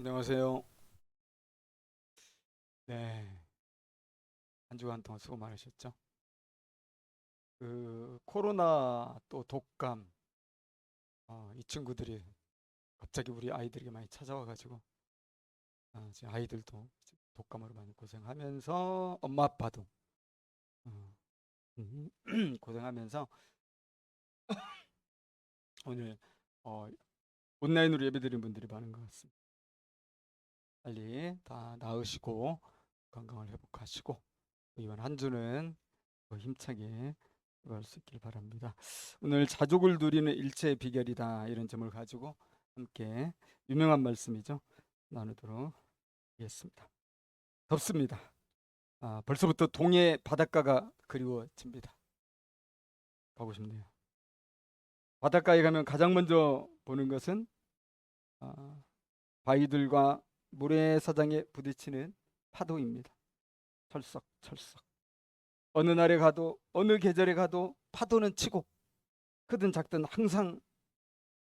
안녕하세요. 네, 한 주간 동안 수고 많으셨죠? 코로나 또 독감, 이 친구들이 갑자기 우리 아이들에게 많이 찾아와가지고 지금 아이들도 지금 독감으로 많이 고생하면서 엄마 아빠도 어, 고생하면서 오늘 어, 온라인으로 예배드리는 분들이 많은 것 같습니다. 빨리 다 나으시고 건강을 회복하시고 이번 한 주는 더 힘차게 할 수 있길 바랍니다. 오늘 자족을 누리는 일체의 비결이다 이런 점을 가지고 함께 유명한 말씀이죠. 나누도록 하겠습니다. 덥습니다. 벌써부터 동해 바닷가가 그리워집니다. 가고 싶네요. 바닷가에 가면 가장 먼저 보는 것은 아, 바위들과 모래사장에 부딪히는 파도입니다. 철썩철썩. 어느 날에 가도 어느 계절에 가도 파도는 치고 크든 작든 항상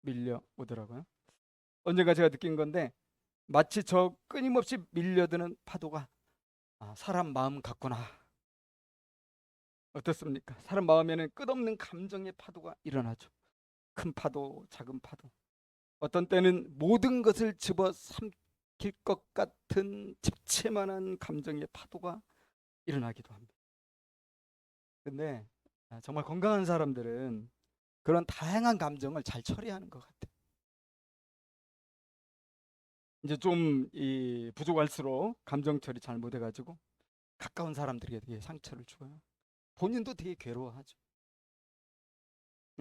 밀려오더라고요. 언젠가 제가 느낀 건데 마치 저 끊임없이 밀려드는 파도가 사람 마음 같구나. 어떻습니까? 사람 마음에는 끝없는 감정의 파도가 일어나죠. 큰 파도, 작은 파도. 어떤 때는 모든 것을 집어삼킬 것 같은 집채만한 감정의 파도가 일어나기도 합니다. 근데 정말 건강한 사람들은 그런 다양한 감정을 잘 처리하는 것 같아요. 이제 좀 부족할수록 감정 처리 잘 못해가지고 가까운 사람들에게 되게 상처를 줘요. 본인도 되게 괴로워하죠.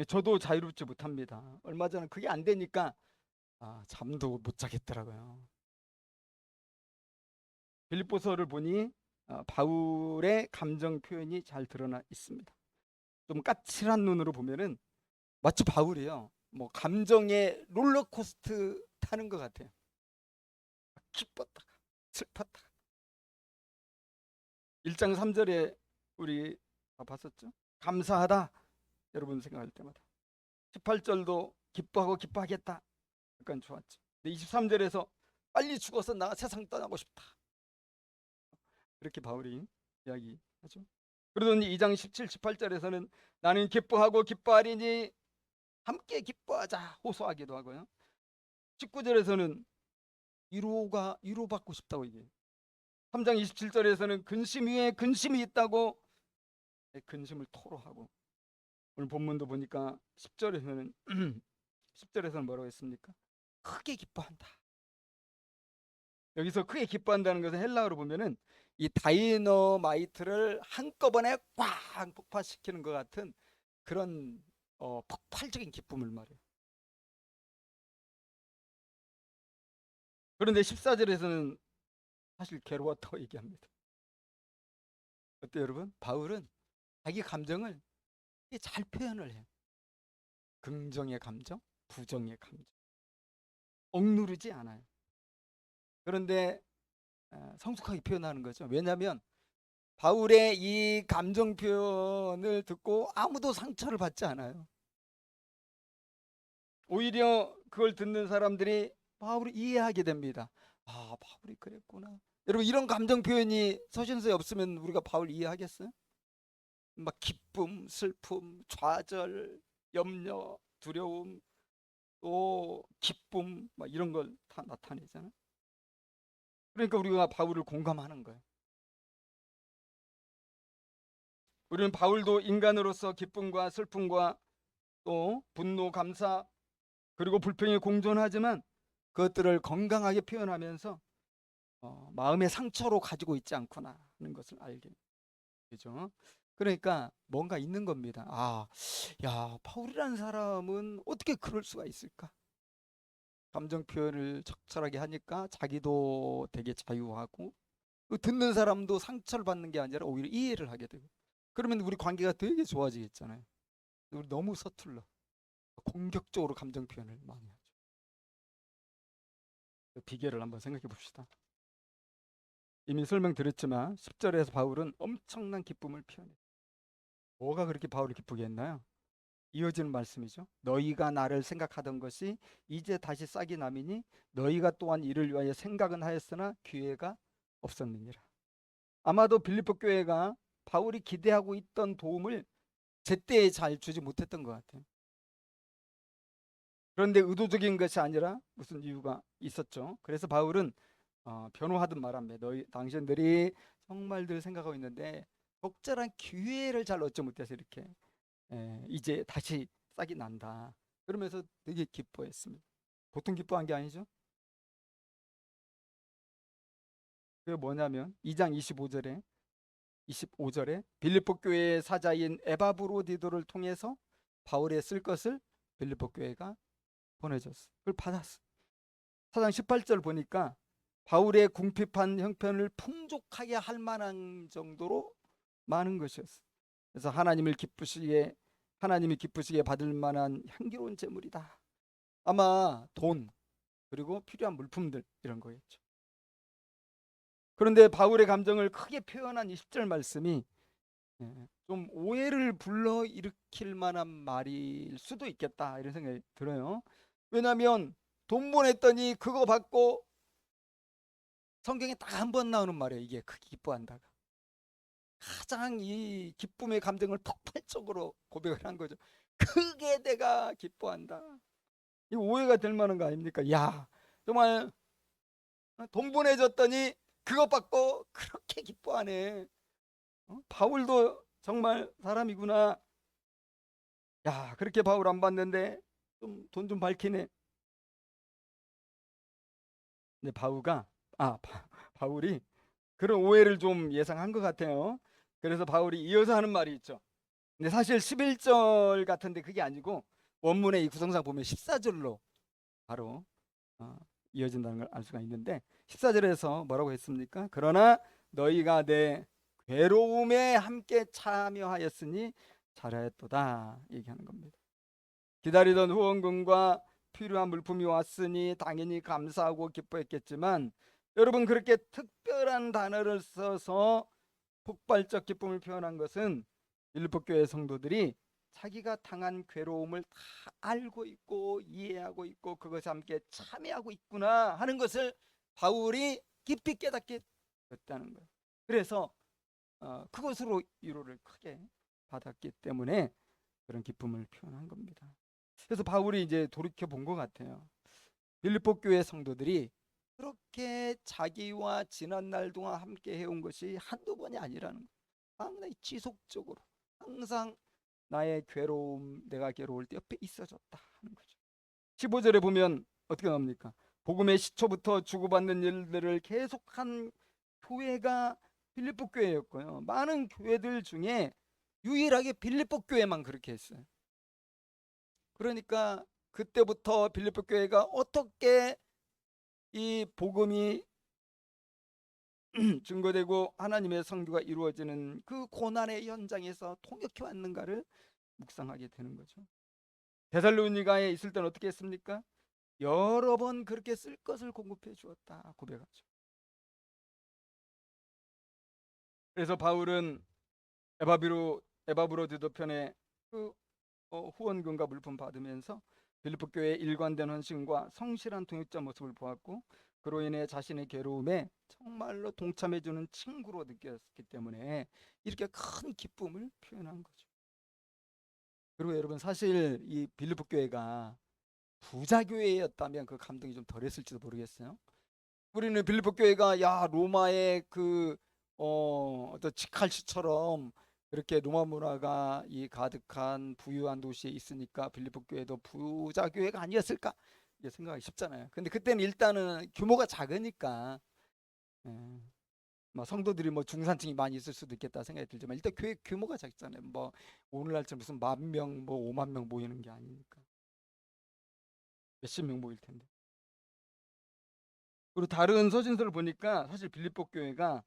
저도 자유롭지 못합니다. 얼마 전에 그게 안 되니까 잠도 못 자겠더라고요. 빌립보서를 보니 바울의 감정 표현이 잘 드러나 있습니다. 좀 까칠한 눈으로 보면은 마치 바울이요. 뭐 감정의 롤러코스터 타는 것 같아요. 기뻤다가 슬펐다가. 1장 3절에 우리 다 봤었죠? 감사하다. 여러분 생각할 때마다. 18절도 기뻐하고 기뻐하겠다. 약간 좋았죠. 근데 23절에서 빨리 죽어서 나 세상 떠나고 싶다. 이렇게 바울이 이야기하죠. 그러더니 2장 17, 18절에서는 나는 기뻐하고 기뻐하리니 함께 기뻐하자 호소하기도 하고요. 19절에서는 위로받고 싶다고 얘기해요. 3장 27절에서는 근심 위에 근심이 있다고 근심을 토로하고 오늘 본문도 보니까 10절에서는 10절에서는 뭐라고 했습니까? 크게 기뻐한다. 여기서 크게 기뻐한다는 것은 헬라어로 보면은 이 다이너마이트를 한꺼번에 꽉 폭파시키는 것 같은 그런 폭발적인 기쁨을 말해요. 그런데 14절에서는 사실 괴로웠다고 얘기합니다. 어때요, 여러분? 바울은 자기 감정을 잘 표현을 해요. 긍정의 감정, 부정의 감정. 억누르지 않아요. 그런데 성숙하게 표현하는 거죠. 왜냐하면 바울의 이 감정 표현을 듣고 아무도 상처를 받지 않아요. 오히려 그걸 듣는 사람들이 바울을 이해하게 됩니다. 바울이 그랬구나. 여러분 이런 감정 표현이 서신서에 없으면 우리가 바울 이해하겠어요? 막 기쁨, 슬픔, 좌절, 염려, 두려움, 또 기쁨 막 이런 걸 다 나타내잖아요. 그러니까 우리가 바울을 공감하는 거예요. 우리는 바울도 인간으로서 기쁨과 슬픔과 또 분노, 감사 그리고 불평이 공존하지만 그것들을 건강하게 표현하면서 마음의 상처로 가지고 있지 않구나 하는 것을 알게 되죠. 그러니까 뭔가 있는 겁니다. 야, 바울이라는 사람은 어떻게 그럴 수가 있을까? 감정 표현을 적절하게 하니까 자기도 되게 자유하고 듣는 사람도 상처를 받는 게 아니라 오히려 이해를 하게 되고 그러면 우리 관계가 되게 좋아지겠잖아요. 우리 너무 서툴러 공격적으로 감정 표현을 많이 하죠. 그 비결을 한번 생각해 봅시다. 이미 설명드렸지만 10절에서 바울은 엄청난 기쁨을 표현해요. 뭐가 그렇게 바울을 기쁘게 했나요? 이어지는 말씀이죠. 너희가 나를 생각하던 것이 이제 다시 싹이 남이니 너희가 또한 이를 위하여 생각은 하였으나 기회가 없었느니라. 아마도 빌립보 교회가 바울이 기대하고 있던 도움을 제때 잘 주지 못했던 것 같아요. 그런데 의도적인 것이 아니라 무슨 이유가 있었죠. 그래서 바울은 변호하듯 말합니다. 너희 당신들이 정말 늘 생각하고 있는데 적절한 기회를 잘 얻지 못해서 이렇게 이제 다시 싹이 난다. 그러면서 되게 기뻐했습니다. 보통 기뻐한 게 아니죠. 그게 뭐냐면 2장 25절에 빌립보 교회의 사자인 에바브로디도를 통해서 바울에 쓸 것을 빌립보 교회가 보내줬어. 그걸 받았어. 4장 18절 보니까 바울의 궁핍한 형편을 풍족하게 할 만한 정도로 많은 것이었어. 그래서 하나님이 기쁘시게 받을 만한 향기로운 제물이다. 아마 돈 그리고 필요한 물품들 이런 거였죠. 그런데 바울의 감정을 크게 표현한 이 10절 말씀이 좀 오해를 불러일으킬 만한 말일 수도 있겠다 이런 생각이 들어요. 왜냐하면 돈 보냈더니 그거 받고 성경에 딱 한 번 나오는 말이에요. 이게 크게 기뻐한다가 가장 이 기쁨의 감정을 폭발적으로 고백을 한 거죠. 크게 내가 기뻐한다. 이 오해가 될 만한 거 아닙니까? 야 정말 돈 보내줬더니 그것 받고 그렇게 기뻐하네. 바울도 정말 사람이구나. 야 그렇게 바울 안 받는데 좀 돈 좀 밝히네. 근데 바울이 그런 오해를 좀 예상한 것 같아요. 그래서 바울이 이어서 하는 말이 있죠. 근데 사실 11절 같은데 그게 아니고 원문의 이 구성상 보면 14절로 바로 이어진다는 걸 알 수가 있는데 14절에서 뭐라고 했습니까? 그러나 너희가 내 괴로움에 함께 참여하였으니 잘하였도다 얘기하는 겁니다. 기다리던 후원금과 필요한 물품이 왔으니 당연히 감사하고 기뻐했겠지만 여러분 그렇게 특별한 단어를 써서 폭발적 기쁨을 표현한 것은 빌립보 교회 성도들이 자기가 당한 괴로움을 다 알고 있고 이해하고 있고 그것에 함께 참여하고 있구나 하는 것을 바울이 깊이 깨닫게 됐다는 거예요. 그래서 그것으로 위로를 크게 받았기 때문에 그런 기쁨을 표현한 겁니다. 그래서 바울이 이제 돌이켜 본 것 같아요. 빌립보 교회 성도들이 그렇게 자기와 지난 날 동안 함께 해온 것이 한두 번이 아니라는 거예요. 상당히 지속적으로 항상 나의 괴로움, 내가 괴로울 때 옆에 있어줬다 하는 거죠. 15절에 보면 어떻게 나옵니까? 복음의 시초부터 주고받는 일들을 계속한 교회가 빌립보 교회였고요. 많은 교회들 중에 유일하게 빌립보 교회만 그렇게 했어요. 그러니까 그때부터 빌립보 교회가 어떻게 이 복음이 증거되고 하나님의 선교가 이루어지는 그 고난의 현장에서 통역해 왔는가를 묵상하게 되는 거죠. 데살로니가에 있을 때는 어떻게 했습니까? 여러 번 그렇게 쓸 것을 공급해 주었다 고백하죠. 그래서 바울은 에바브로디도 편에 그 후원금과 물품 받으면서 빌립보 교회의 일관된 헌신과 성실한 통역자 모습을 보았고 그로 인해 자신의 괴로움에 정말로 동참해주는 친구로 느꼈기 때문에 이렇게 큰 기쁨을 표현한 거죠. 그리고 여러분 사실 이 빌립보 교회가 부자 교회였다면 그 감동이 좀 덜했을지도 모르겠어요. 우리는 빌립보 교회가 야 로마의 그 어떤 치칼시처럼 그렇게 로마 문화가 이 가득한 부유한 도시에 있으니까 빌립보 교회도 부자 교회가 아니었을까 이게 생각하기 쉽잖아요. 근데 그때는 일단은 규모가 작으니까 뭐 성도들이 뭐 중산층이 많이 있을 수도 있겠다 생각이 들지만 일단 교회 규모가 작잖아요. 뭐 오늘날처럼 무슨 10,000명 뭐 50,000명 모이는 게 아니니까 몇십 명 모일 텐데. 그리고 다른 서신서를 보니까 사실 빌립보 교회가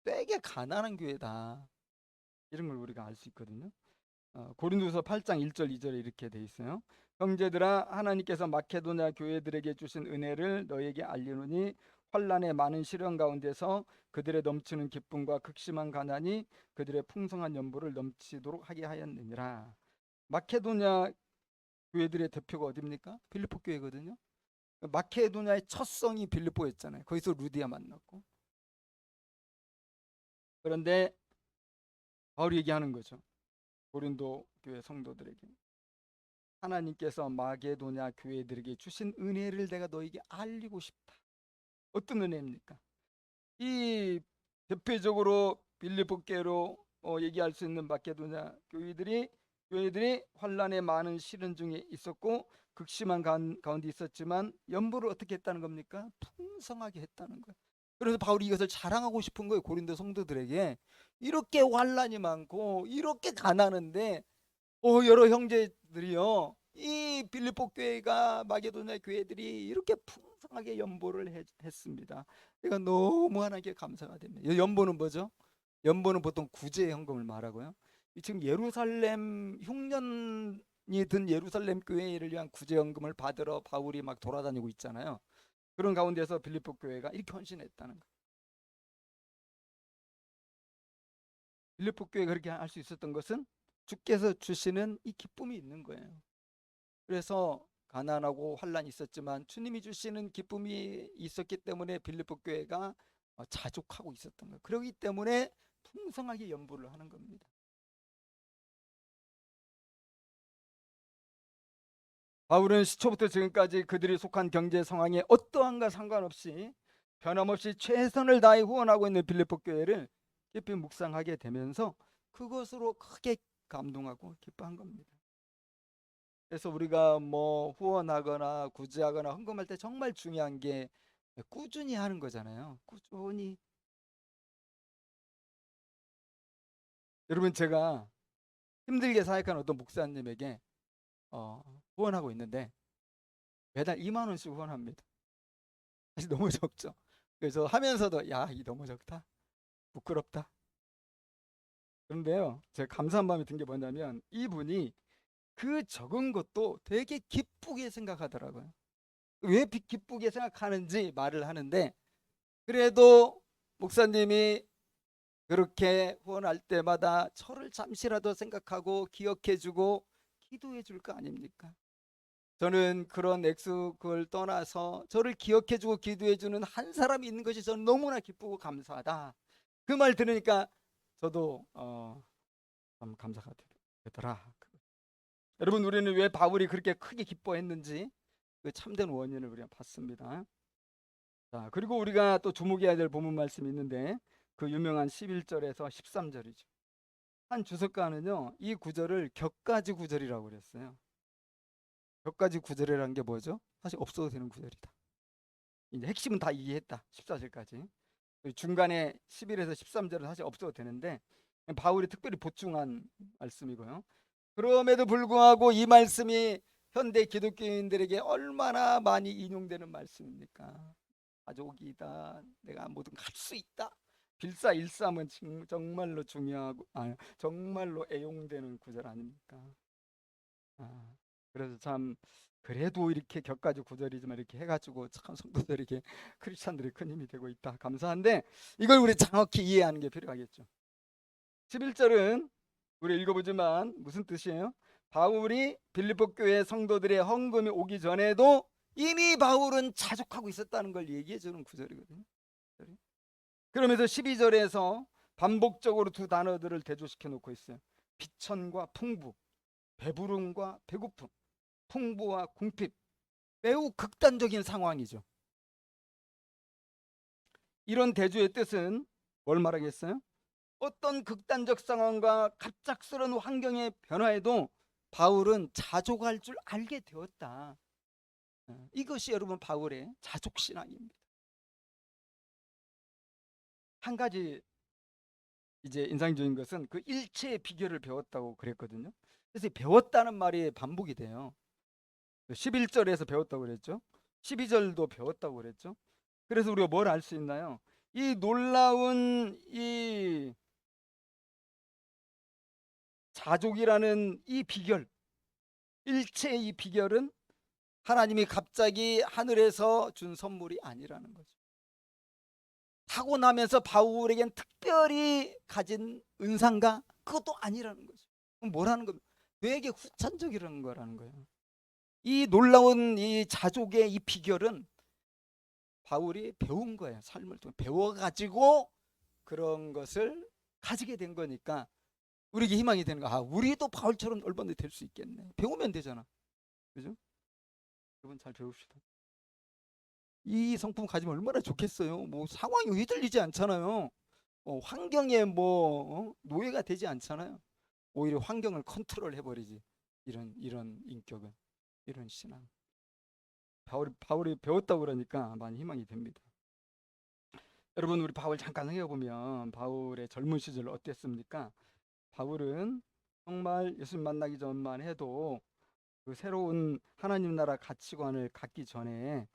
되게 가난한 교회다 이런 걸 우리가 알 수 있거든요. 고린도서 8장 1절 2절에 이렇게 돼 있어요. 형제들아 하나님께서 마케도냐 교회들에게 주신 은혜를 너에게 알리노니 환난의 많은 시련 가운데서 그들의 넘치는 기쁨과 극심한 가난이 그들의 풍성한 연보를 넘치도록 하게 하였느니라. 마케도냐 교회들의 대표가 어디입니까? 빌립보 교회거든요. 마케도냐의 첫 성이 빌립보였잖아요. 거기서 루디아 만났고. 그런데 바울이 얘기하는 거죠. 고린도 교회 성도들에게 하나님께서 마게도냐 교회들에게 주신 은혜를 내가 너에게 알리고 싶다. 어떤 은혜입니까? 이 대표적으로 빌립보 교회로 얘기할 수 있는 마게도냐 교회들이 환란에 많은 시련 중에 있었고 극심한 가운데 있었지만 연보를 어떻게 했다는 겁니까? 풍성하게 했다는 거예요. 그래서 바울이 이것을 자랑하고 싶은 거예요. 고린도 성도들에게 이렇게 환란이 많고 이렇게 가난한데 여러 형제들이요, 이 빌립보 교회가 마게도냐 교회들이 이렇게 풍성하게 연보를 했습니다. 제가 너무 하나님께 감사가 됩니다. 연보는 뭐죠? 연보는 보통 구제 헌금을 말하고요. 지금 예루살렘 흉년이 든 예루살렘 교회를 위한 구제 헌금을 받으러 바울이 막 돌아다니고 있잖아요. 그런 가운데서 빌립보 교회가 이렇게 헌신했다는 거예요. 빌립보 교회가 그렇게 할 수 있었던 것은 주께서 주시는 이 기쁨이 있는 거예요. 그래서 가난하고 환란이 있었지만 주님이 주시는 기쁨이 있었기 때문에 빌립보 교회가 자족하고 있었던 거예요. 그렇기 때문에 풍성하게 연보를 하는 겁니다. 바울은 시초부터 지금까지 그들이 속한 경제 상황에 어떠한가 상관없이 변함없이 최선을 다해 후원하고 있는 빌립보 교회를 깊이 묵상하게 되면서 그것으로 크게 감동하고 기뻐한 겁니다. 그래서 우리가 뭐 후원하거나 구제하거나 헌금할 때 정말 중요한 게 꾸준히 하는 거잖아요. 꾸준히. 여러분, 제가 힘들게 사역하는 어떤 목사님에게 후원하고 있는데 매달 2만 원씩 후원합니다. 사실 너무 적죠. 그래서 하면서도 야, 이 너무 적다, 부끄럽다. 그런데요, 제가 감사한 마음이 든 게 뭐냐면 이분이 그 적은 것도 되게 기쁘게 생각하더라고요. 왜 기쁘게 생각하는지 말을 하는데, 그래도 목사님이 그렇게 후원할 때마다 저를 잠시라도 생각하고 기억해주고 기도해줄 거 아닙니까? 저는 그런 그걸 떠나서 저를 기억해주고 기도해주는 한 사람이 있는 것이 저는 너무나 기쁘고 감사하다. 그 말 들으니까 저도 참 감사가 되더라. 여러분, 우리는 왜 바울이 그렇게 크게 기뻐했는지 그 참된 원인을 우리가 봤습니다. 자, 그리고 우리가 또 주목해야 될 본문 말씀이 있는데 그 유명한 11절에서 13절이죠. 한 주석가는요, 이 구절을 격가지 구절이라고 그랬어요. 격가지 구절이라는 게 뭐죠? 사실 없어도 되는 구절이다. 이제 핵심은 다 이해했다. 14절까지. 중간에 11에서 13절은 사실 없어도 되는데 바울이 특별히 보충한 말씀이고요. 그럼에도 불구하고 이 말씀이 현대 기독교인들에게 얼마나 많이 인용되는 말씀입니까? 가족이다, 내가 뭐든 할 수 있다. 빌사일삼은 정말로 중요하고 정말로 애용되는 구절 아닙니까? 그래서 참 그래도 이렇게 격가지 구절이지만 이렇게 해가지고 참 성도들에게 크리스찬들이 큰 힘이 되고 있다. 감사한데 이걸 우리 정확히 이해하는 게 필요하겠죠. 11절은 우리 읽어보지만 무슨 뜻이에요? 바울이 빌립보 교회 성도들의 헌금이 오기 전에도 이미 바울은 자족하고 있었다는 걸 얘기해 주는 구절이거든요. 그러면서 12절에서 반복적으로 두 단어들을 대조시켜 놓고 있어요. 비천과 풍부, 배부름과 배고픔, 풍부와 궁핍. 매우 극단적인 상황이죠. 이런 대조의 뜻은 뭘 말하겠어요? 어떤 극단적 상황과 갑작스러운 환경의 변화에도 바울은 자족할 줄 알게 되었다. 이것이 여러분 바울의 자족신앙입니다. 한 가지 이제 인상적인 것은 그 일체의 비결을 배웠다고 그랬거든요. 그래서 배웠다는 말이 반복이 돼요. 11절에서 배웠다고 그랬죠. 12절도 배웠다고 그랬죠. 그래서 우리가 뭘 알 수 있나요? 이 놀라운 이 자족이라는 이 비결, 일체의 이 비결은 하나님이 갑자기 하늘에서 준 선물이 아니라는 거죠. 타고나면서 바울에겐 특별히 가진 은사인가? 그것도 아니라는 거죠. 그럼 뭐라는 겁니까? 되게 후천적이라는 거라는 거예요. 이 놀라운 이 자족의 이 비결은 바울이 배운 거예요. 삶을 통해 배워가지고 그런 것을 가지게 된 거니까 우리에게 희망이 되는 거야. 아, 우리도 바울처럼 얼마든지 될 수 있겠네. 배우면 되잖아. 그죠? 여러분 잘 배웁시다. 이 성품 가지면 얼마나 좋겠어요. 뭐 상황이 휘둘리지 않잖아요. 환경에 노예가 되지 않잖아요. 오히려 환경을 컨트롤 해버리지. 이런 인격은, 이런 신앙. 바울이 배웠다고 그러니까 많이 희망이 됩니다. 여러분 우리 바울 잠깐 생각해 보면 바울의 젊은 시절 어땠습니까? 바울은 정말 예수님 만나기 전만 해도 그 새로운 하나님 나라 가치관을 갖기 전에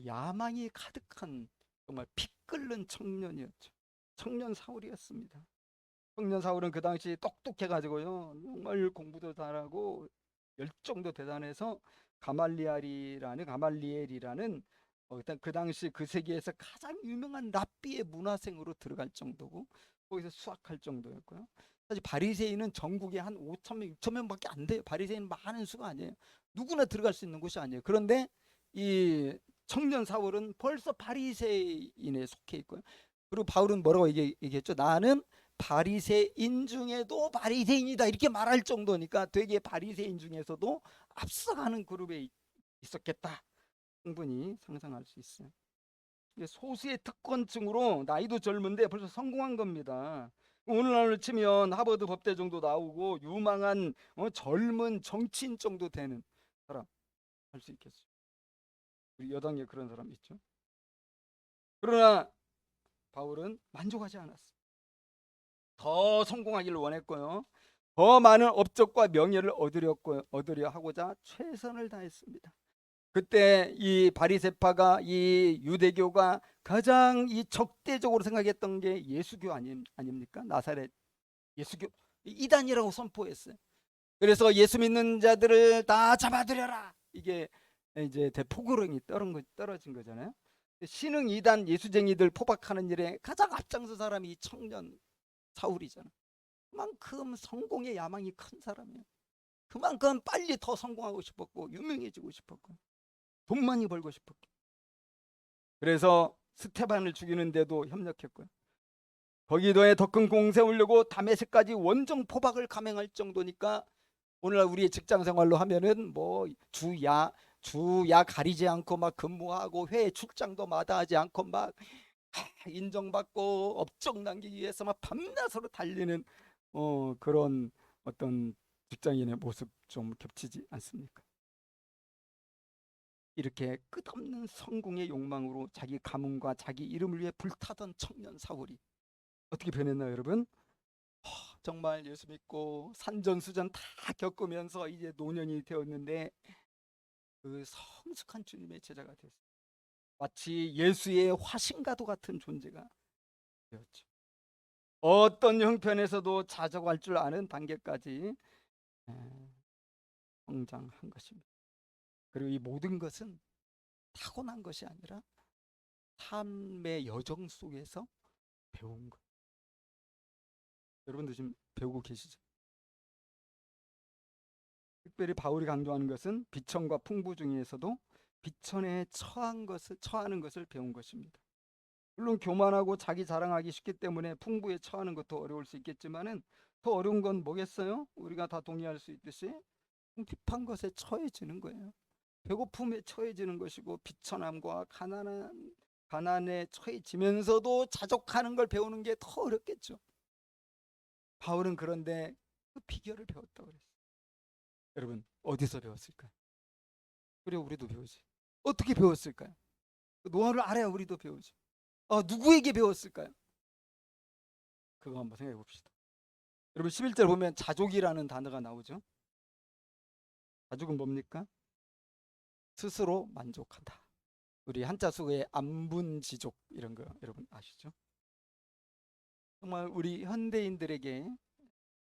야망이 가득한 정말 피 끓는 청년이었죠. 청년 사울이었습니다. 청년 사울은 그 당시 똑똑해가지고요 정말 공부도 잘하고 열정도 대단해서 가말리엘이라는 일단 그 당시 그 세계에서 가장 유명한 랍비의 문화생으로 들어갈 정도고 거기서 수학할 정도였고요. 사실 바리새인은 전국에 한 5천 명, 6천 명밖에 안 돼요. 바리새인 많은 수가 아니에요. 누구나 들어갈 수 있는 곳이 아니에요. 그런데 이 청년 사울은 벌써 바리새인에 속해 있고요. 그리고 바울은 뭐라고 얘기했죠? 나는 바리새인 중에도 바리새인이다 이렇게 말할 정도니까 되게 바리새인 중에서도 앞서가는 그룹에 있었겠다. 충분히 상상할 수 있어요. 소수의 특권층으로 나이도 젊은데 벌써 성공한 겁니다. 오늘날로 치면 하버드 법대 정도 나오고 유망한 젊은 정치인 정도 되는 사람 할 수 있겠어요. 우리 여당에 그런 사람 있죠. 그러나 바울은 만족하지 않았어요. 더 성공하기를 원했고요. 더 많은 업적과 명예를 얻으려 하고자 최선을 다했습니다. 그때 이 바리새파가 이 유대교가 가장 이 적대적으로 생각했던 게 예수교 아닙니까? 나사렛 예수교 이단이라고 선포했어요. 그래서 예수 믿는 자들을 다 잡아들여라. 이게 이제 대포고령이 떨어진 거잖아요. 신흥 이단 예수쟁이들 포박하는 일에 가장 앞장서 사람이 이 청년 사울이잖아. 그만큼 성공의 야망이 큰 사람이에요. 그만큼 빨리 더 성공하고 싶었고 유명해지고 싶었고 돈 많이 벌고 싶었고 그래서 스테반을 죽이는데도 협력했고요. 거기도에 더 큰 공 세우려고 다메섹까지 원정 포박을 감행할 정도니까 오늘날 우리의 직장 생활로 하면은 뭐 주야 가리지 않고 막 근무하고 회에 출장도 마다하지 않고 막 인정받고 업적 남기기 위해서 막 밤낮으로 달리는 그런 어떤 직장인의 모습 좀 겹치지 않습니까? 이렇게 끝없는 성공의 욕망으로 자기 가문과 자기 이름을 위해 불타던 청년 사울이 어떻게 변했나요, 여러분? 정말 예수 믿고 산전수전 다 겪으면서 이제 노년이 되었는데 그 성숙한 주님의 제자가 됐어요. 마치 예수의 화신과도 같은 존재가 되었죠. 어떤 형편에서도 자족할 줄 아는 단계까지 성장한 것입니다. 그리고 이 모든 것은 타고난 것이 아니라 삶의 여정 속에서 배운 것. 여러분도 지금 배우고 계시죠? 특별히 바울이 강조하는 것은 비천과 풍부 중에서도 비천에 처하는 것을 배운 것입니다. 물론 교만하고 자기 자랑하기 쉽기 때문에 풍부에 처하는 것도 어려울 수 있겠지만은 더 어려운 건 뭐겠어요? 우리가 다 동의할 수 있듯이 궁핍한 것에 처해지는 거예요. 배고픔에 처해지는 것이고 비천함과 가난에 처해지면서도 자족하는 걸 배우는 게 더 어렵겠죠. 바울은 그런데 그 비결을 배웠다고 그랬어요. 여러분 어디서 배웠을까요? 그래 우리도 배우지. 어떻게 배웠을까요? 그 노하우를 알아야 우리도 배우지. 누구에게 배웠을까요? 그거 한번 생각해 봅시다. 여러분 11절 보면 자족이라는 단어가 나오죠. 자족은 뭡니까? 스스로 만족하다. 우리 한자 속에 안분지족 이런 거 여러분 아시죠? 정말 우리 현대인들에게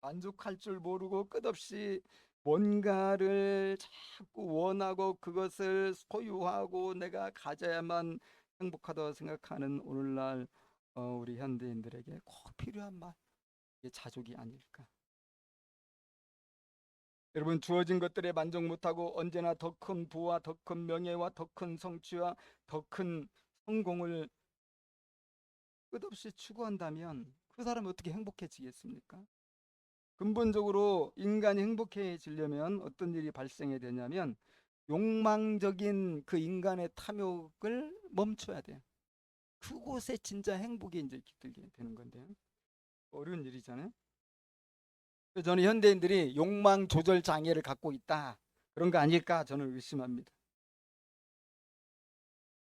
만족할 줄 모르고 끝없이 뭔가를 자꾸 원하고 그것을 소유하고 내가 가져야만 행복하다고 생각하는 오늘날 우리 현대인들에게 꼭 필요한 말 이게 자족이 아닐까. 여러분, 주어진 것들에 만족 못하고 언제나 더 큰 부와 더 큰 명예와 더 큰 성취와 더 큰 성공을 끝없이 추구한다면 그 사람이 어떻게 행복해지겠습니까? 근본적으로 인간이 행복해지려면 어떤 일이 발생해야 되냐면 욕망적인 그 인간의 탐욕을 멈춰야 돼요. 그곳에 진짜 행복이 이제 깃들게 되는 건데요. 어려운 일이잖아요. 그래서 저는 현대인들이 욕망 조절 장애를 갖고 있다, 그런 거 아닐까 저는 의심합니다.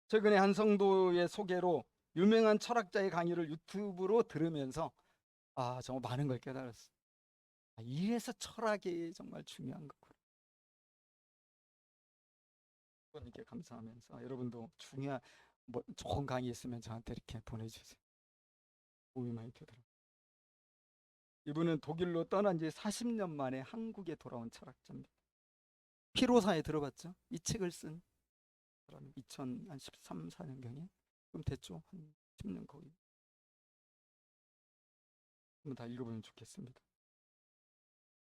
최근에 한 성도의 소개로 유명한 철학자의 강의를 유튜브로 들으면서 정말 많은 걸 깨달았어요. 이래서 철학이 정말 중요한 거구나. 이렇게 감사하면서 여러분도 중요한 좋은 강의 있으면 저한테 이렇게 보내주세요. 도움이 많이 되더라고요. 이분은 독일로 떠난 지 40년 만에 한국에 돌아온 철학자입니다. 피로사에 들어봤죠? 이 책을 쓴 사람이 2013, 14년경에 좀 됐죠? 한 10년 거의. 한번 다 읽어보면 좋겠습니다.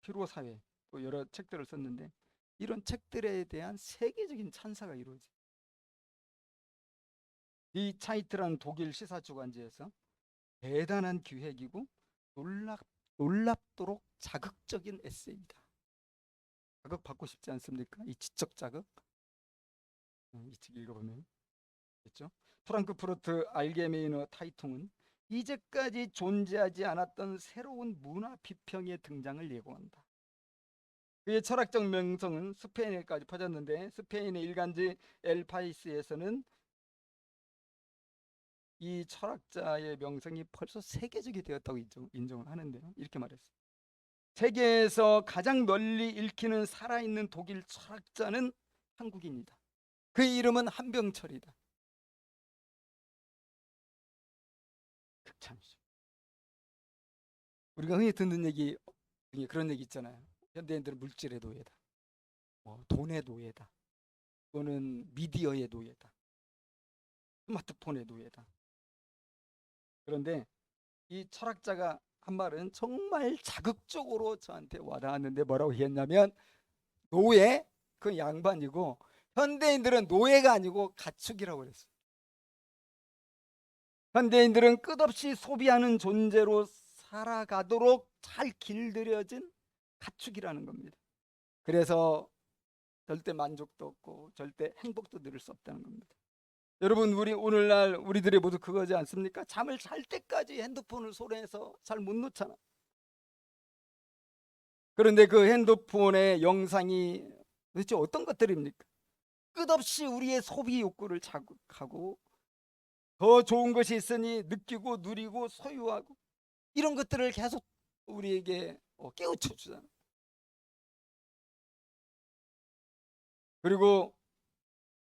피로사회, 또 여러 책들을 썼는데 이런 책들에 대한 세계적인 찬사가 이루어져요. 이 차이트라는 독일 시사주간지에서 대단한 기획이고 놀랍도록 자극적인 에세이다. 자극 받고 싶지 않습니까? 이 지적 자극. 이 책 읽어보면 됐죠? 프랑크푸르트 알게메이너 타이통은 이제까지 존재하지 않았던 새로운 문화 비평의 등장을 예고한다. 그의 철학적 명성은 스페인에까지 퍼졌는데 스페인의 일간지 엘파이스에서는 이 철학자의 명성이 벌써 세계적이 되었다고 인정을 하는데요. 이렇게 말했어요. 세계에서 가장 널리 읽히는 살아있는 독일 철학자는 한국인이다. 그의 이름은 한병철이다. 극찬이죠. 우리가 흔히 듣는 얘기 중에 그런 얘기 있잖아요. 현대인들은 물질의 노예다, 돈의 노예다, 또는 미디어의 노예다, 스마트폰의 노예다. 그런데 이 철학자가 한 말은 정말 자극적으로 저한테 와닿았는데 뭐라고 했냐면 노예, 그건 양반이고 현대인들은 노예가 아니고 가축이라고 그랬어요. 현대인들은 끝없이 소비하는 존재로 살아가도록 잘 길들여진 가축이라는 겁니다. 그래서 절대 만족도 없고 절대 행복도 누릴 수 없다는 겁니다. 여러분, 우리 오늘날 우리들이 모두 그거지 않습니까? 잠을 잘 때까지 핸드폰을 손에서 잘 못 놓잖아. 그런데 그 핸드폰의 영상이 도대체 어떤 것들입니까? 끝없이 우리의 소비 욕구를 자극하고 더 좋은 것이 있으니 느끼고 누리고 소유하고 이런 것들을 계속 우리에게 깨우쳐 주잖아. 그리고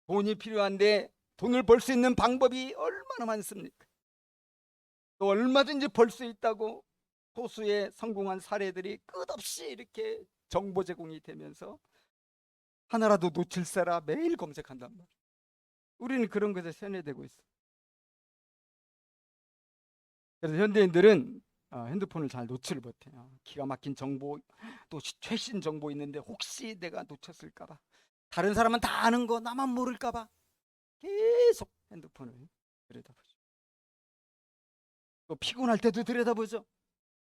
돈이 필요한데 돈을 벌 수 있는 방법이 얼마나 많습니까? 또 얼마든지 벌 수 있다고 소수의 성공한 사례들이 끝없이 이렇게 정보 제공이 되면서 하나라도 놓칠세라 매일 검색한단 말이에요. 우리는 그런 것에 세뇌되고 있어. 그래서 현대인들은 핸드폰을 잘 놓지를 못해요. 기가 막힌 정보, 또 최신 정보 있는데 혹시 내가 놓쳤을까봐, 다른 사람은 다 아는 거 나만 모를까봐 계속 핸드폰을 들여다보죠. 또 피곤할 때도 들여다보죠.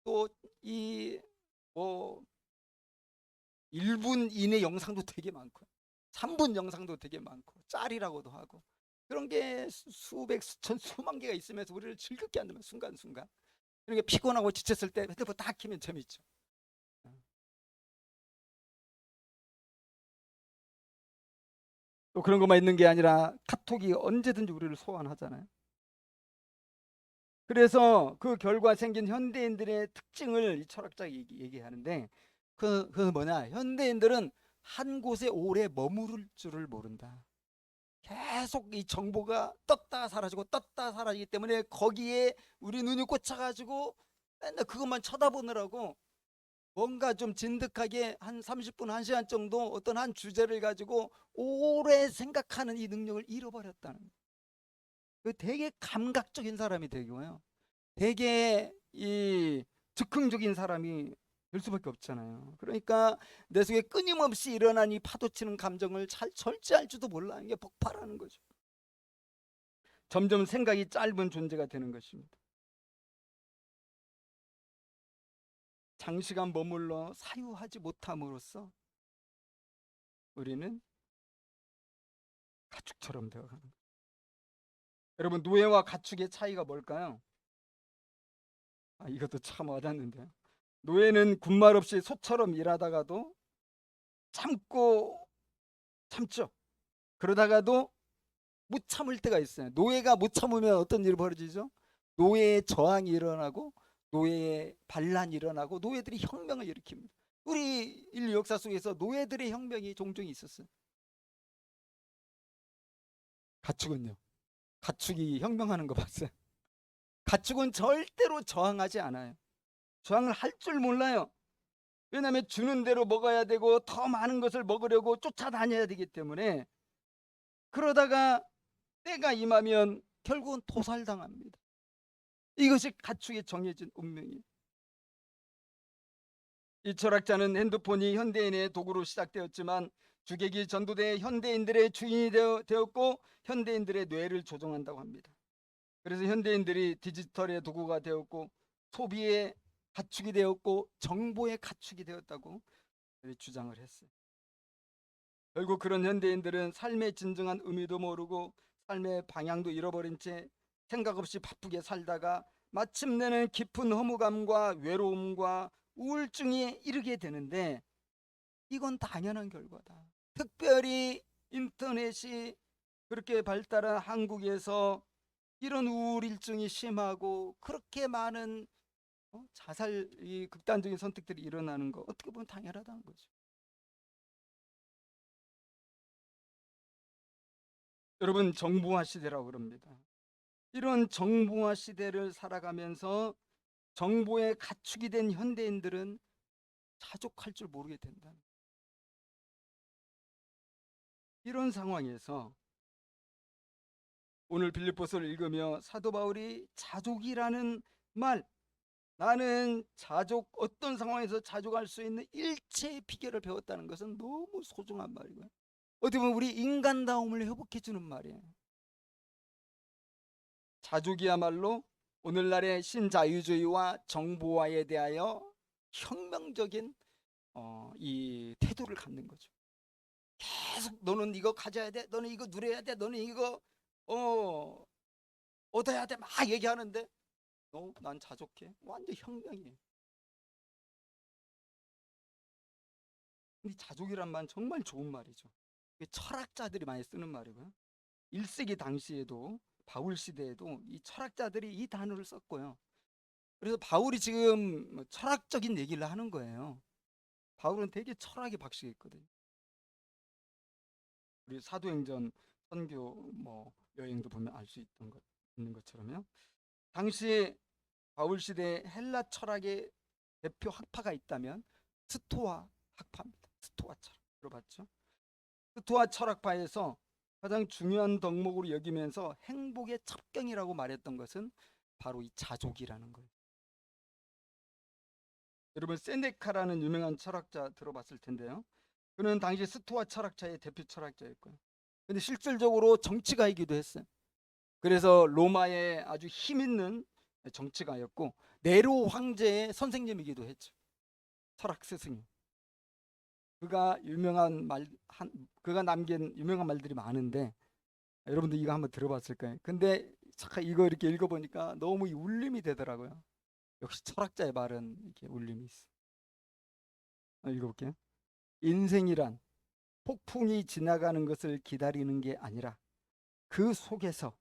또 이 1분 이내 영상도 되게 많고 3분 영상도 되게 많고 짤이라고도 하고 그런 게 수백, 수천, 수만 개가 있으면서 우리를 즐겁게 한다면 순간순간. 그러니까 피곤하고 지쳤을 때 핸드폰 딱 키면 재밌죠. 또 그런 것만 있는 게 아니라 카톡이 언제든지 우리를 소환하잖아요. 그래서 그 결과 생긴 현대인들의 특징을 이 철학자가 얘기하는데 그 뭐냐, 현대인들은 한 곳에 오래 머무를 줄을 모른다. 계속 이 정보가 떴다 사라지고 떴다 사라지기 때문에 거기에 우리 눈이 꽂혀가지고 맨날 그것만 쳐다보느라고 뭔가 좀 진득하게 한 30분, 1시간 정도 어떤 한 주제를 가지고 오래 생각하는 이 능력을 잃어버렸다는 거예요. 되게 감각적인 사람이 되고요. 되게 이 즉흥적인 사람이 될 수밖에 없잖아요. 그러니까 내 속에 끊임없이 일어난 이 파도치는 감정을 잘 절제할 줄도 몰라. 이게 폭발하는 거죠. 점점 생각이 짧은 존재가 되는 것입니다. 장시간 머물러 사유하지 못함으로써 우리는 가축처럼 되어가는 거예요. 여러분, 노예와 가축의 차이가 뭘까요? 이것도 참 와닿는데요. 노예는 군말 없이 소처럼 일하다가도 참고 참죠. 그러다가도 못 참을 때가 있어요. 노예가 못 참으면 어떤 일이 벌어지죠? 노예의 저항이 일어나고 노예의 반란이 일어나고 노예들이 혁명을 일으킵니다. 우리 인류 역사 속에서 노예들의 혁명이 종종 있었어요. 가축은요? 가축이 혁명하는 거 봤어요? 가축은 절대로 저항하지 않아요. 저항을 할 줄 몰라요. 왜냐하면 주는 대로 먹어야 되고 더 많은 것을 먹으려고 쫓아다녀야 되기 때문에, 그러다가 때가 임하면 결국은 도살당합니다. 이것이 가축의 정해진 운명이에요. 이 철학자는 핸드폰이 현대인의 도구로 시작되었지만 주객이 전도돼 현대인들의 주인이 되었고 현대인들의 뇌를 조종한다고 합니다. 그래서 현대인들이 디지털의 도구가 되었고 소비의 가축이 되었고 정보의 가축이 되었다고 주장을 했어요. 결국 그런 현대인들은 삶의 진정한 의미도 모르고 삶의 방향도 잃어버린 채 생각 없이 바쁘게 살다가 마침내는 깊은 허무감과 외로움과 우울증에 이르게 되는데, 이건 당연한 결과다. 특별히 인터넷이 그렇게 발달한 한국에서 이런 우울증이 심하고 그렇게 많은 자살이 극단적인 선택들이 일어나는 거, 어떻게 보면 당연하다는 거죠. 여러분, 정보화 시대라고 그럽니다. 이런 정보화 시대를 살아가면서 정보에 가축이 된 현대인들은 자족할 줄 모르게 된다. 이런 상황에서 오늘 빌립보서를 읽으며 사도 바울이 자족이라는 말, 나는 자족, 어떤 상황에서 자족할 수 있는 일체의 비결을 배웠다는 것은 너무 소중한 말이고요. 어떻게 보면 우리 인간다움을 회복해 주는 말이에요. 자족이야말로 오늘날의 신자유주의와 정보화에 대하여 혁명적인 이 태도를 갖는 거죠. 계속 너는 이거 가져야 돼, 너는 이거 누려야 돼, 너는 이거 얻어야 돼, 막 얘기하는데 난 자족해. 완전 혁명이에요. 근데 자족이란 말은 정말 좋은 말이죠. 철학자들이 많이 쓰는 말이고요. 1세기 당시에도 바울 시대에도 이 철학자들이 이 단어를 썼고요. 그래서 바울이 지금 철학적인 얘기를 하는 거예요. 바울은 되게 철학에 박식해 있거든요. 우리 사도행전 선교 여행도 보면 알 수 있는 것처럼요. 당시 바울 시대에 헬라 철학의 대표 학파가 있다면 스토아 학파입니다. 스토아 철학 들어봤죠? 스토아 철학파에서 가장 중요한 덕목으로 여기면서 행복의 첩경이라고 말했던 것은 바로 이 자족이라는 거예요. 여러분, 세네카라는 유명한 철학자 들어봤을 텐데요. 그는 당시 스토아 철학자의 대표 철학자였고요. 근데 실질적으로 정치가이기도 했어요. 그래서 로마의 아주 힘있는 정치가였고 네로 황제의 선생님이기도 했죠. 철학 스승이. 그가 남긴 유명한 말들이 많은데 여러분들 이거 한번 들어봤을 거예요. 근데 잠깐 이거 이렇게 읽어보니까 너무 울림이 되더라고요. 역시 철학자의 말은 이렇게 울림이 있어. 읽어볼게요. 인생이란 폭풍이 지나가는 것을 기다리는 게 아니라 그 속에서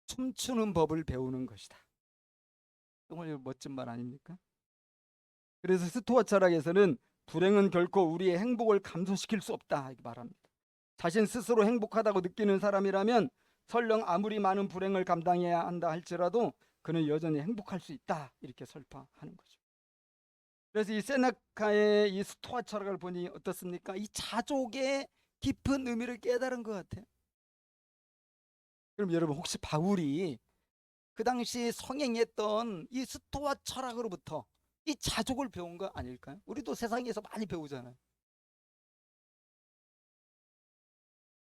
춤추는 법을 배우는 것이다. 정말 멋진 말 아닙니까? 그래서 스토아 철학에서는 불행은 결코 우리의 행복을 감소시킬 수 없다 이렇게 말합니다. 자신 스스로 행복하다고 느끼는 사람이라면 설령 아무리 많은 불행을 감당해야 한다 할지라도 그는 여전히 행복할 수 있다 이렇게 설파하는 거죠. 그래서 이 세네카의 이 스토아 철학을 보니 어떻습니까? 이 자족의 깊은 의미를 깨달은 것 같아요. 그럼 여러분, 혹시 바울이 그 당시 성행했던 이 스토아 철학으로부터 이 자족을 배운 거 아닐까요? 우리도 세상에서 많이 배우잖아요.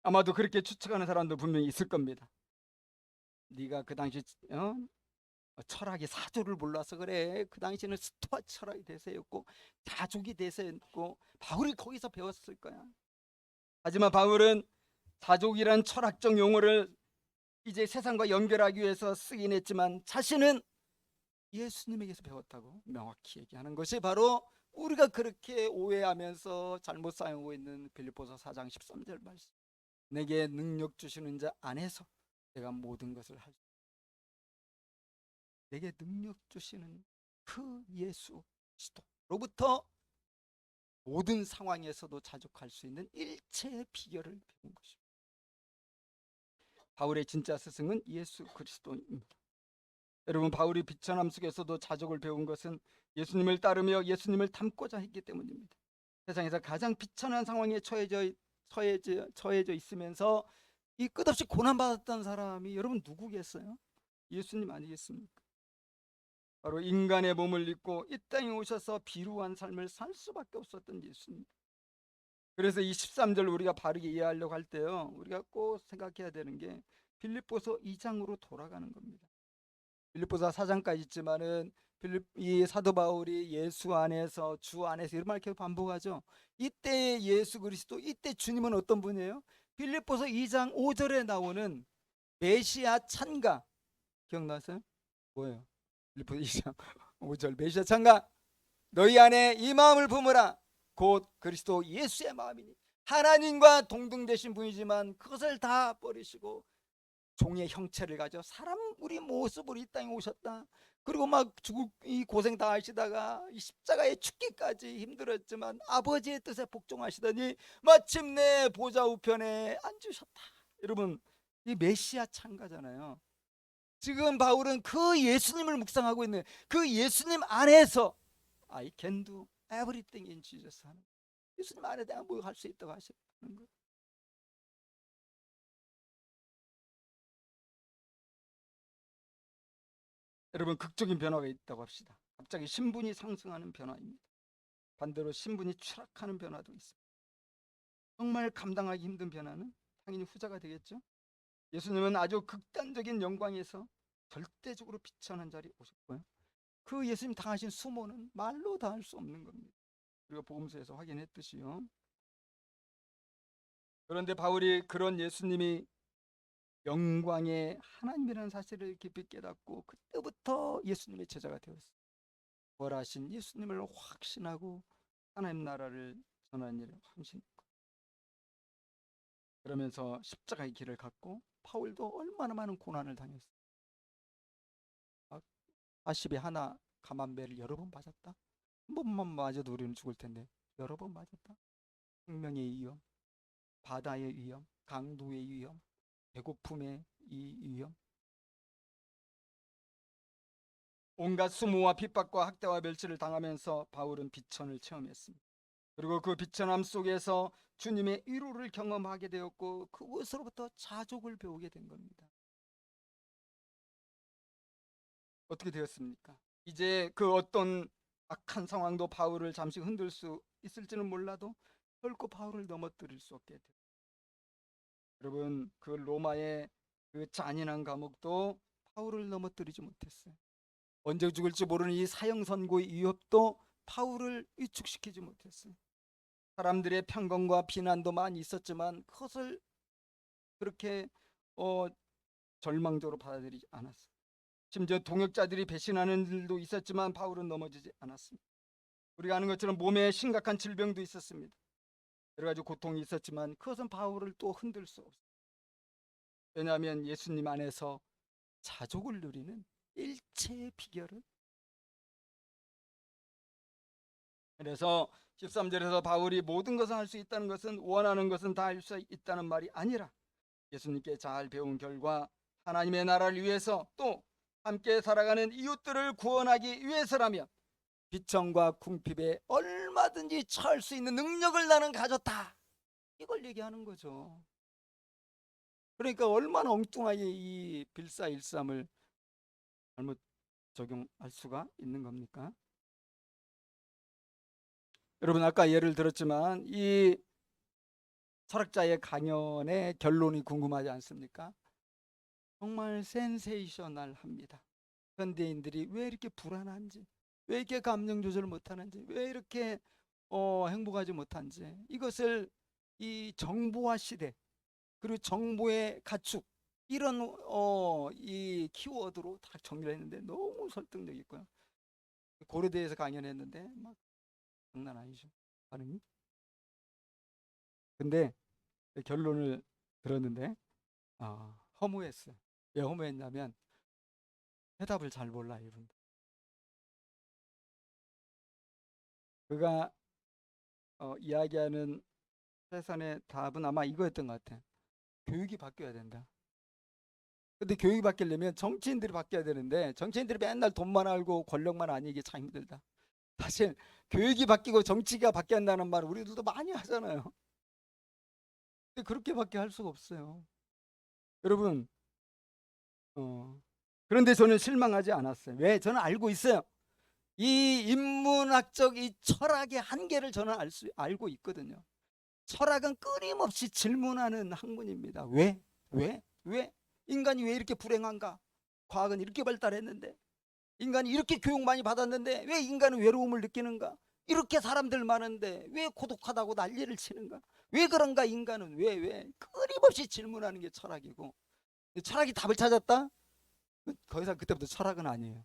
아마도 그렇게 추측하는 사람도 분명히 있을 겁니다. 네가 그 당시 철학의 사조를 몰라서 그래. 그 당시에는 스토아 철학이 대세였고 자족이 대세였고 바울이 거기서 배웠을 거야. 하지만 바울은 자족이란 철학적 용어를 이제 세상과 연결하기 위해서 쓰긴 했지만 자신은 예수님에게서 배웠다고 명확히 얘기하는 것이 바로 우리가 그렇게 오해하면서 잘못 사용하고 있는 빌립보서 4장 13절 말씀. 내게 능력 주시는 자 안에서 내가 모든 것을 할 수. 내게 능력 주시는 그 예수 그리스도로부터 모든 상황에서도 자족할 수 있는 일체의 비결을 배운 것입니다. 바울의 진짜 스승은 예수 그리스도입니다. 여러분, 바울이 비천함 속에서도 자족을 배운 것은 예수님을 따르며 예수님을 닮고자 했기 때문입니다. 세상에서 가장 비천한 상황에 처해져 있으면서 이 끝없이 고난받았던 사람이 여러분 누구겠어요? 예수님 아니겠습니까? 바로 인간의 몸을 입고 이 땅에 오셔서 비루한 삶을 살 수밖에 없었던 예수님. 그래서 이 13절 우리가 바르게 이해하려고 할 때요, 우리가 꼭 생각해야 되는 게 빌립보서 2장으로 돌아가는 겁니다. 빌립보서 4장까지 있지만은 이 사도 바울이 예수 안에서 주 안에서 이런 말 계속 반복하죠. 이때 예수 그리스도, 이때 주님은 어떤 분이에요? 빌립보서 2장 5절에 나오는 메시아 찬가 기억나세요? 뭐예요? 빌립보서 2장 5절 메시아 찬가, 너희 안에 이 마음을 품으라 곧 그리스도 예수의 마음이니. 하나님과 동등되신 분이지만 그것을 다 버리시고 종의 형체를 가져 사람 우리 모습으로 이 땅에 오셨다. 그리고 막 이 고생 다 하시다가 이 십자가에 죽기까지 힘들었지만 아버지의 뜻에 복종하시더니 마침내 보좌 우편에 앉으셨다. 여러분, 이 메시아 찬가잖아요. 지금 바울은 그 예수님을 묵상하고 있는 그 예수님 안에서 I can do everything in Jesus 하는, 예수님 안에 내가 뭐 할 수 있다고 하시는 거예요. 여러분, 극적인 변화가 있다고 합시다. 갑자기 신분이 상승하는 변화입니다. 반대로 신분이 추락하는 변화도 있습니다. 정말 감당하기 힘든 변화는 당연히 후자가 되겠죠. 예수님은 아주 극단적인 영광에서 절대적으로 비천한 자리에 오셨고요. 그 예수님 당하신 수모는 말로 다 할 수 없는 겁니다. 우리가 복음서에서 확인했듯이요. 그런데 바울이 그런 예수님이 영광의 하나님이라는 사실을 깊이 깨닫고 그때부터 예수님의 제자가 되었어요. 부활하신 예수님을 확신하고 하나님 나라를 전하는 일에 헌신했고, 그러면서 십자가의 길을 갔고, 바울도 얼마나 많은 고난을 당했어요. 40에 하나 감한배를 여러 번 맞았다. 한 번만 맞아도 우리는 죽을 텐데 여러 번 맞았다. 생명의 위험, 바다의 위험, 강도의 위험, 배고픔의 이 위험, 온갖 수모와 핍박과 학대와 멸시를 당하면서 바울은 비천을 체험했습니다. 그리고 그 비천함 속에서 주님의 위로를 경험하게 되었고 그것으로부터 자족을 배우게 된 겁니다. 어떻게 되었습니까? 이제 그 어떤 악한 상황도 바울을 잠시 흔들 수 있을지는 몰라도 결코 바울을 넘어뜨릴 수 없게 돼요. 여러분, 그 로마의 그 잔인한 감옥도 바울을 넘어뜨리지 못했어요. 언제 죽을지 모르는 이 사형 선고의 위협도 바울을 위축시키지 못했어요. 사람들의 편견과 비난도 많이 있었지만 그것을 그렇게 절망적으로 받아들이지 않았어요. 심지어 동역자들이 배신하는 일도 있었지만 바울은 넘어지지 않았습니다. 우리가 아는 것처럼 몸에 심각한 질병도 있었습니다. 여러 가지 고통이 있었지만 그것은 바울을 또 흔들 수 없어요. 왜냐하면 예수님 안에서 자족을 누리는 일체의 비결은, 그래서 13절에서 바울이 모든 것을 할 수 있다는 것은 원하는 것은 다 할 수 있다는 말이 아니라 예수님께 잘 배운 결과 하나님의 나라를 위해서 또 함께 살아가는 이웃들을 구원하기 위해서라면 비천과 궁핍에 얼마든지 처할 수 있는 능력을 나는 가졌다, 이걸 얘기하는 거죠. 그러니까 얼마나 엉뚱하게 이 빌사일삼을 잘못 적용할 수가 있는 겁니까? 여러분 아까 예를 들었지만 이 철학자의 강연의 결론이 궁금하지 않습니까? 정말 센세이셔널합니다. 현대인들이 왜 이렇게 불안한지, 왜 이렇게 감정 조절을 못하는지, 왜 이렇게 행복하지 못한지, 이것을 이 정보화 시대 그리고 정보의 가축 이런 이 키워드로 다 정리를 했는데 너무 설득력 있고요. 고려대에서 강연했는데 막 장난 아니죠, 반응이. 근데 결론을 들었는데 허무했어요. 왜 허무했냐면 해답을 잘 몰라 이분. 그가 이야기하는 최선의 답은 아마 이거였던 것 같아. 교육이 바뀌어야 된다. 근데 교육이 바뀌려면 정치인들이 바뀌어야 되는데 정치인들이 맨날 돈만 알고 권력만 아니기 참 힘들다. 사실 교육이 바뀌고 정치가 바뀌어야 한다는 말을 우리들도 많이 하잖아요. 근데 그렇게밖에 할 수가 없어요. 여러분 그런데 저는 실망하지 않았어요. 왜? 저는 알고 있어요. 이 인문학적 이 철학의 한계를 저는 알고 있거든요. 철학은 끊임없이 질문하는 학문입니다. 왜? 왜? 왜? 인간이 왜 이렇게 불행한가? 과학은 이렇게 발달했는데, 인간이 이렇게 교육 많이 받았는데 왜 인간은 외로움을 느끼는가? 이렇게 사람들 많은데 왜 고독하다고 난리를 치는가? 왜 그런가? 인간은 왜? 끊임없이 질문하는 게 철학이고, 철학이 답을 찾았다? 더 이상 그때부터 철학은 아니에요.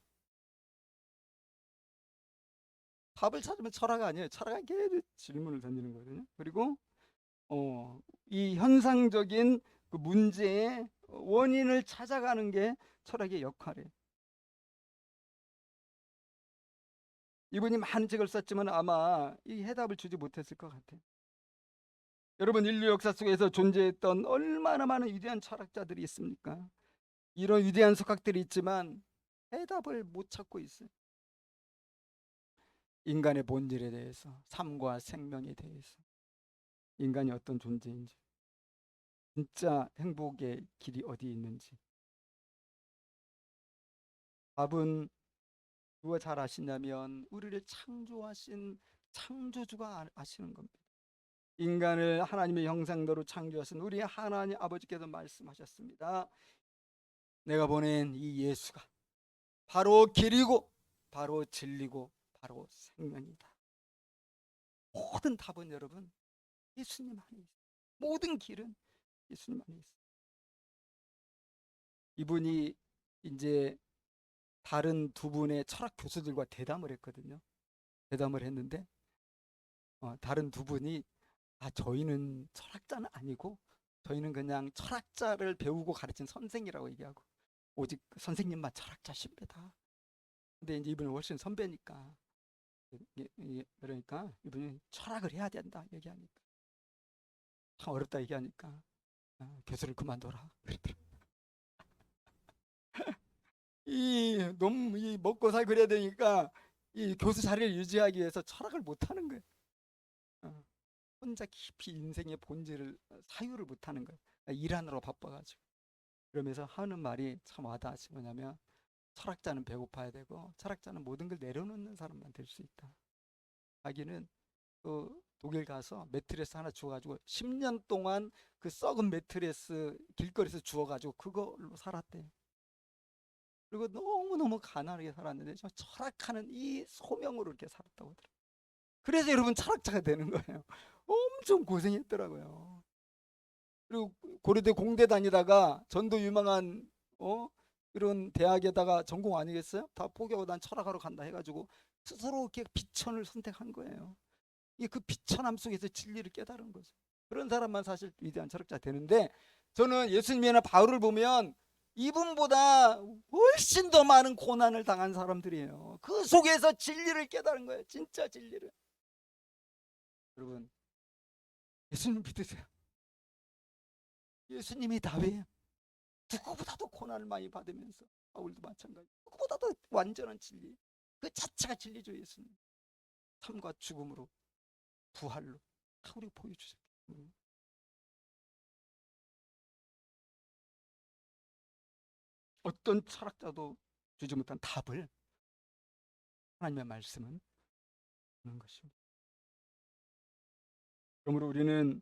답을 찾으면 철학 아니에요. 철학은 계속 질문을 던지는 거거든요. 그리고 이 현상적인 그 문제의 원인을 찾아가는 게 철학의 역할이에요. 이분이 많은 책을 썼지만 아마 이 해답을 주지 못했을 것 같아요. 여러분 인류 역사 속에서 존재했던 얼마나 많은 위대한 철학자들이 있습니까? 이런 위대한 석학들이 있지만 해답을 못 찾고 있어요. 인간의 본질에 대해서, 삶과 생명에 대해서, 인간이 어떤 존재인지, 진짜 행복의 길이 어디 있는지 답은 누가 잘 아시냐면 우리를 창조하신 창조주가 아시는 겁니다. 인간을 하나님의 형상대로 창조하신 우리 하나님 아버지께서 말씀하셨습니다. 내가 보낸 이 예수가 바로 길이고 바로 진리고 바로 생명이다. 모든 답은 여러분 예수님 안에 있어요. 모든 길은 예수님 안에 있어요. 이분이 이제 다른 두 분의 철학 교수들과 대담을 했거든요. 대담을 했는데 다른 두 분이 저희는 철학자는 아니고 저희는 그냥 철학자를 배우고 가르친 선생이라고 얘기하고 오직 선생님만 철학자십니다. 근데 이제 이분은 훨씬 선배니까 그러니까 이분이 철학을 해야 된다 얘기하니까 참 어렵다 얘기하니까 교수를 그만둬라 그러더라고요. 너무 먹고 살고 그래야 되니까 이 교수 자리를 유지하기 위해서 철학을 못하는 거예요. 어, 혼자 깊이 인생의 본질을 사유를 못하는 거예요. 일하느라 바빠가지고. 그러면서 하는 말이 참 와닿지. 뭐냐면 철학자는 배고파야 되고 철학자는 모든 걸 내려놓는 사람만 될 수 있다. 자기는 그 독일 가서 매트리스 하나 주워가지고 10년 동안 그 썩은 매트리스 길거리에서 주워가지고 그걸로 살았대요. 그리고 너무너무 가난하게 살았는데 철학하는 이 소명으로 이렇게 살았다고 하더라고요. 그래서 여러분 철학자가 되는 거예요. 엄청 고생했더라고요. 그리고 고려대 공대 다니다가 전도 유망한 이런 대학에다가 전공 아니겠어요? 다 포기하고 난 철학하러 간다 해가지고 스스로 이렇게 비천을 선택한 거예요. 이게 그 비천함 속에서 진리를 깨달은 거죠. 그런 사람만 사실 위대한 철학자 되는데 저는 예수님이나 바울을 보면 이분보다 훨씬 더 많은 고난을 당한 사람들이에요. 그 속에서 진리를 깨달은 거예요. 진짜 진리를. 여러분 예수님 믿으세요. 예수님이 다예요. 누구보다도 고난을 많이 받으면서 바울도 마찬가지. 누구보다도 완전한 진리. 그 자체가 진리죠. 예수님. 삶과 죽음으로 부활로 다 우리 보여주셨기 때문에 어떤 철학자도 주지 못한 답을 하나님의 말씀은 주는 것입니다. 그러므로 우리는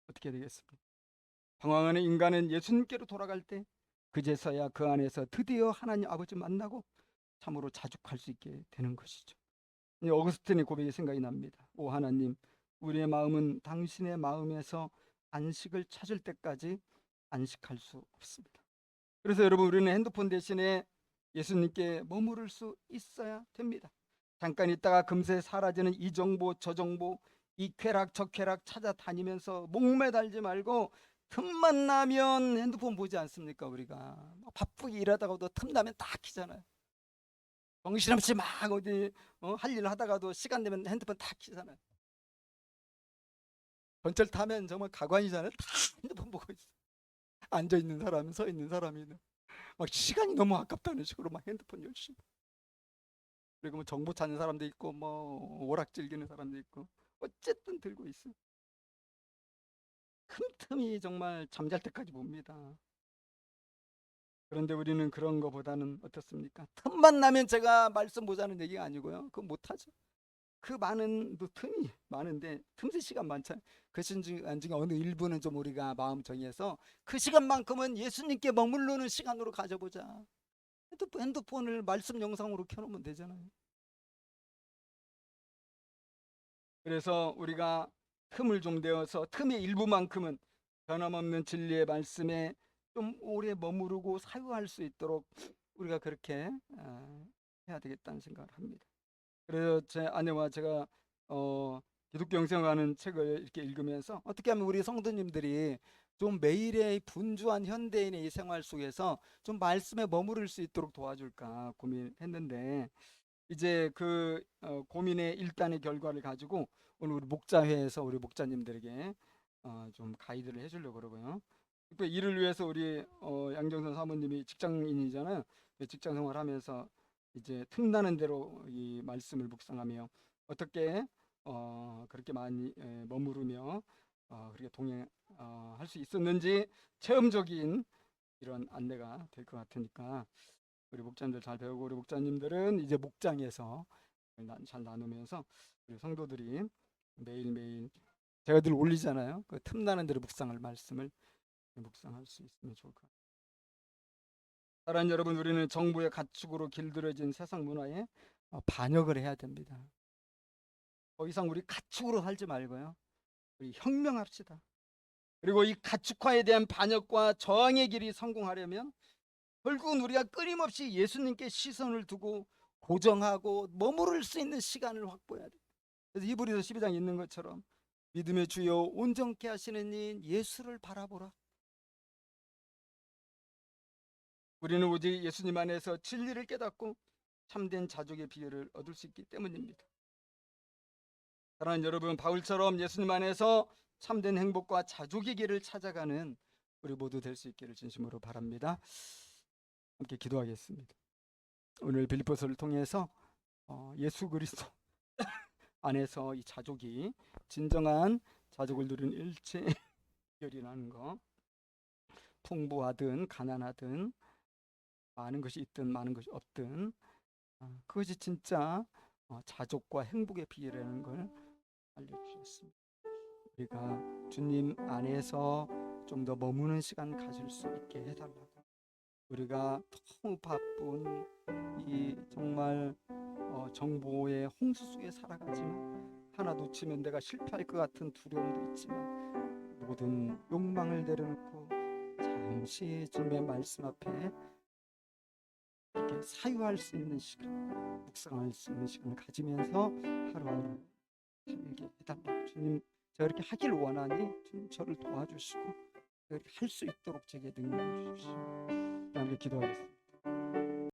어떻게 되겠습니까? 방황하는 인간은 예수님께로 돌아갈 때 그제서야 그 안에서 드디어 하나님 아버지 만나고 참으로 자족할 수 있게 되는 것이죠. 이 어거스틴의 고백이 생각이 납니다. 오 하나님, 우리의 마음은 당신의 마음에서 안식을 찾을 때까지 안식할 수 없습니다. 그래서 여러분, 우리는 핸드폰 대신에 예수님께 머무를 수 있어야 됩니다. 잠깐 있다가 금세 사라지는 이 정보 저 정보, 이 쾌락 저 쾌락 찾아다니면서 목매달지 말고 틈만 나면 핸드폰 보지 않습니까? 우리가 막 바쁘게 일하다가도 틈 나면 다 키잖아요. 정신없이 막 어디 할 일 하다가도 시간 되면 핸드폰 다 키잖아요. 전철 타면 정말 가관이잖아요. 다 핸드폰 보고 있어. 앉아 있는 사람, 서 있는 사람이 막 시간이 너무 아깝다는 식으로 막 핸드폰 열심히. 그리고 뭐 정보 찾는 사람도 있고 뭐 오락 즐기는 사람도 있고 어쨌든 들고 있어. 틈틈이 정말 잠잘 때까지 봅니다. 그런데 우리는 그런 거보다는 어떻습니까? 틈만 나면 제가 말씀 보자는 얘기가 아니고요. 그거 못하죠. 그 많은 또 틈이 많은데 틈새 시간 많잖아요. 그 시간 중에 어느 일부는 좀 우리가 마음 정해서 그 시간만큼은 예수님께 머무르는 시간으로 가져보자. 핸드폰을 말씀 영상으로 켜놓으면 되잖아요. 그래서 우리가 틈을 좀 내어서 틈의 일부만큼은 변함없는 진리의 말씀에 좀 오래 머무르고 사유할 수 있도록 우리가 그렇게 해야 되겠다는 생각을 합니다. 그래서 제 아내와 제가 기독교 영성하는 책을 이렇게 읽으면서 어떻게 하면 우리 성도님들이 좀 매일의 분주한 현대인의 이 생활 속에서 좀 말씀에 머무를 수 있도록 도와줄까 고민했는데, 이제 그 고민의 일단의 결과를 가지고 오늘 우리 목자회에서 우리 목자님들에게 좀 가이드를 해주려고 그러고요. 그 이를 위해서 우리 양정선 사모님이 직장인이잖아요. 직장 생활하면서 이제 틈나는 대로 이 말씀을 묵상하며 어떻게 그렇게 많이 머무르며 그렇게 동행할 수 있었는지 체험적인 이런 안내가 될 것 같으니까 우리 목자님들 잘 배우고, 우리 목자님들은 이제 목장에서 잘 나누면서 우리 성도들이 매일매일 제가 늘 올리잖아요. 그 틈나는 대로 묵상할 말씀을 묵상할 수 있으면 좋을 것 같아요. 사랑하는 여러분, 우리는 정부의 가축으로 길들여진 세상 문화에 반역을 해야 됩니다. 더 이상 우리 가축으로 살지 말고요, 우리 혁명합시다. 그리고 이 가축화에 대한 반역과 저항의 길이 성공하려면 결국은 우리가 끊임없이 예수님께 시선을 두고 고정하고 머무를 수 있는 시간을 확보해야 돼. 그래서 히브리서 12장에 있는 것처럼 믿음의 주여 온전케 하시는 이 예수를 바라보라. 우리는 오직 예수님 안에서 진리를 깨닫고 참된 자족의 비결을 얻을 수 있기 때문입니다. 사랑하는 여러분, 바울처럼 예수님 안에서 참된 행복과 자족의 길을 찾아가는 우리 모두 될 수 있기를 진심으로 바랍니다. 함께 기도하겠습니다. 오늘 빌립보서를 통해서 예수 그리스도 안에서 이 자족이 진정한 자족을 누리는 일체 비결이라는 거, 풍부하든 가난하든 많은 것이 있든 많은 것이 없든 그것이 진짜 자족과 행복의 비결이라는 걸 알려주셨습니다. 우리가 주님 안에서 좀 더 머무는 시간 가질 수 있게 해달라고. 우리가 너무 바쁜 이 정말 정보의 홍수 속에 살아가지만 하나 놓치면 내가 실패할 것 같은 두려움도 있지만 모든 욕망을 내려놓고 잠시 주님의 말씀 앞에 이렇게 사유할 수 있는 시간, 묵상할 수 있는 시간을 가지면서 하루하루 살게 해달라고. 주님, 제가 이렇게 하길 원하니 주님 저를 도와주시고 할 수 있도록 제게 능력을 주십시오. 함께 기도하겠습니다.